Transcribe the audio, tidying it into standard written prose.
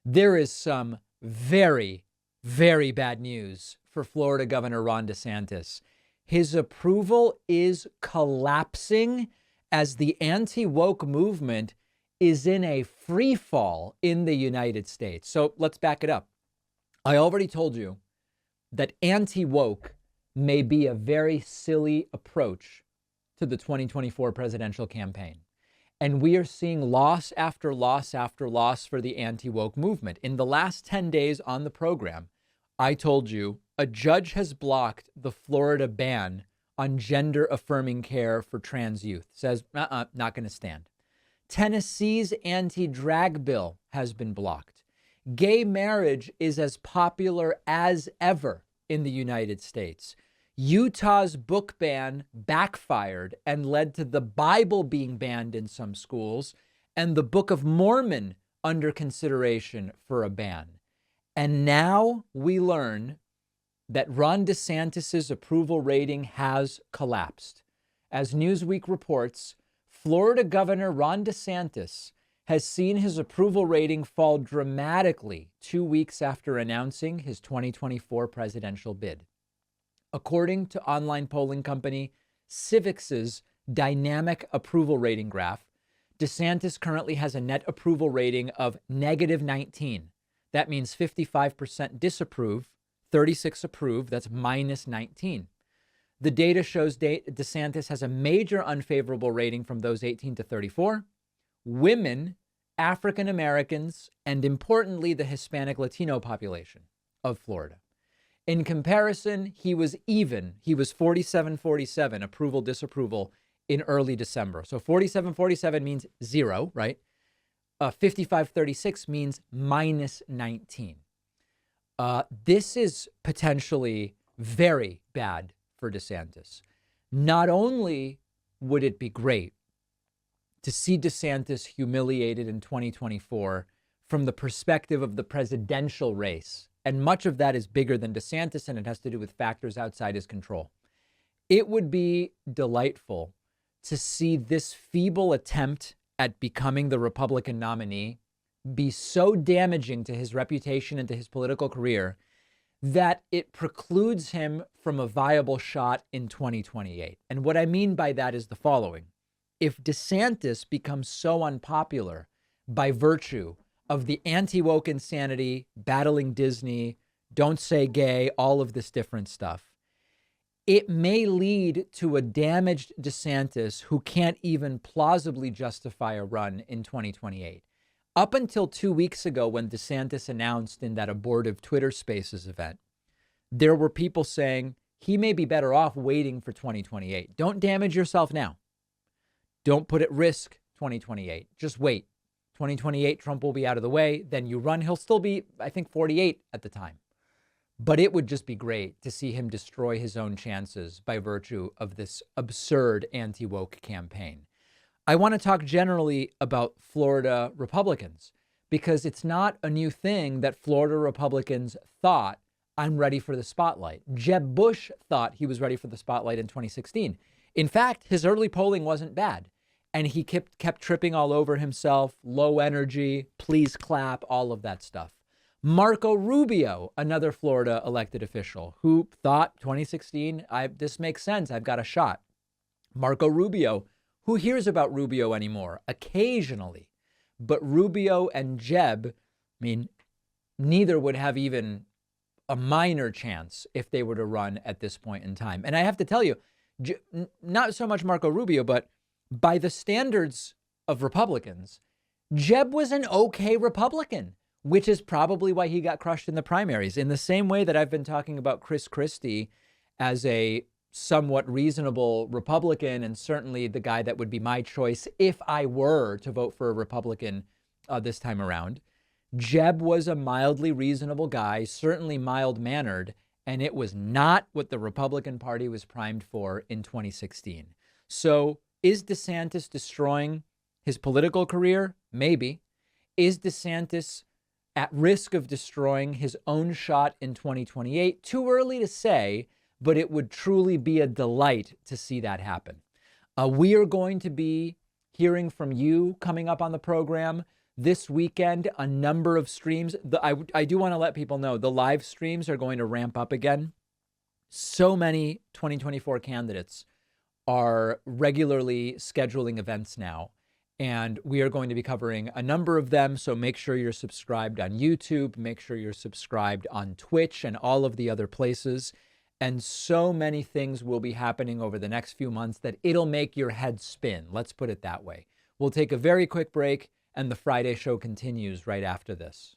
There is some very, very bad news for Florida Governor Ron DeSantis. His approval is collapsing as the anti-woke movement is in a free fall in the United States. So let's back it up. I already told you that anti-woke may be a very silly approach to the 2024 presidential campaign. And we are seeing loss after loss after loss for the anti-woke movement. In the last 10 days on the program, I told you a judge has blocked the Florida ban on gender affirming care for trans youth. Says, not going to stand. Tennessee's anti-drag bill has been blocked. Gay marriage is as popular as ever in the United States. Utah's book ban backfired and led to the Bible being banned in some schools and the Book of Mormon under consideration for a ban. And now we learn that Ron DeSantis' approval rating has collapsed. As Newsweek reports, Florida Governor Ron DeSantis has seen his approval rating fall dramatically 2 weeks after announcing his 2024 presidential bid. According to online polling company Civix's dynamic approval rating graph, DeSantis currently has a net approval rating of negative 19. That means 55% disapprove, 36 approve. That's minus 19. The data shows DeSantis has a major unfavorable rating from those 18 to 34, women, African Americans, and importantly, the Hispanic Latino population of Florida. In comparison, he was even. He was 47-47 approval, disapproval in early December. So 47-47 means zero, right? 55-36 means minus 19. This is potentially very bad for DeSantis. Not only would it be great to see DeSantis humiliated in 2024 from the perspective of the presidential race, and much of that is bigger than DeSantis, and it has to do with factors outside his control. It would be delightful to see this feeble attempt at becoming the Republican nominee be so damaging to his reputation and to his political career that it precludes him from a viable shot in 2028. And what I mean by that is the following. If DeSantis becomes so unpopular by virtue of the anti-woke insanity, battling Disney, don't say gay, all of this different stuff, it may lead to a damaged DeSantis who can't even plausibly justify a run in 2028. Up until 2 weeks ago, when DeSantis announced in that abortive Twitter Spaces event, there were people saying he may be better off waiting for 2028. Don't damage yourself now. Don't put at risk 2028. Just wait. 2028, Trump will be out of the way. Then you run. He'll still be, I think, 48 at the time. But it would just be great to see him destroy his own chances by virtue of this absurd anti-woke campaign. I want to talk generally about Florida Republicans because it's not a new thing that Florida Republicans thought, I'm ready for the spotlight. Jeb Bush thought he was ready for the spotlight in 2016. In fact, his early polling wasn't bad. And he kept tripping all over himself, low energy, please clap, all of that stuff. Marco Rubio, another Florida elected official who thought 2016, this makes sense. I've got a shot. Marco Rubio, who hears about Rubio anymore? Occasionally. But Rubio and Jeb, neither would have even a minor chance if they were to run at this point in time. And I have to tell you, not so much Marco Rubio, but by the standards of Republicans, Jeb was an okay Republican, which is probably why he got crushed in the primaries. In the same way that I've been talking about Chris Christie as a somewhat reasonable Republican, and certainly the guy that would be my choice if I were to vote for a Republican this time around. Jeb was a mildly reasonable guy, certainly mild-mannered, and it was not what the Republican Party was primed for in 2016. So is DeSantis destroying his political career? Maybe. Is DeSantis at risk of destroying his own shot in 2028? Too early to say, but it would truly be a delight to see that happen. We are going to be hearing from you coming up on the program. This weekend, a number of streams. I do want to let people know the live streams are going to ramp up again. So many 2024 candidates are regularly scheduling events now, and we are going to be covering a number of them. So make sure you're subscribed on YouTube, make sure you're subscribed on Twitch and all of the other places. And so many things will be happening over the next few months that it'll make your head spin. Let's put it that way. We'll take a very quick break, and the Friday show continues right after this.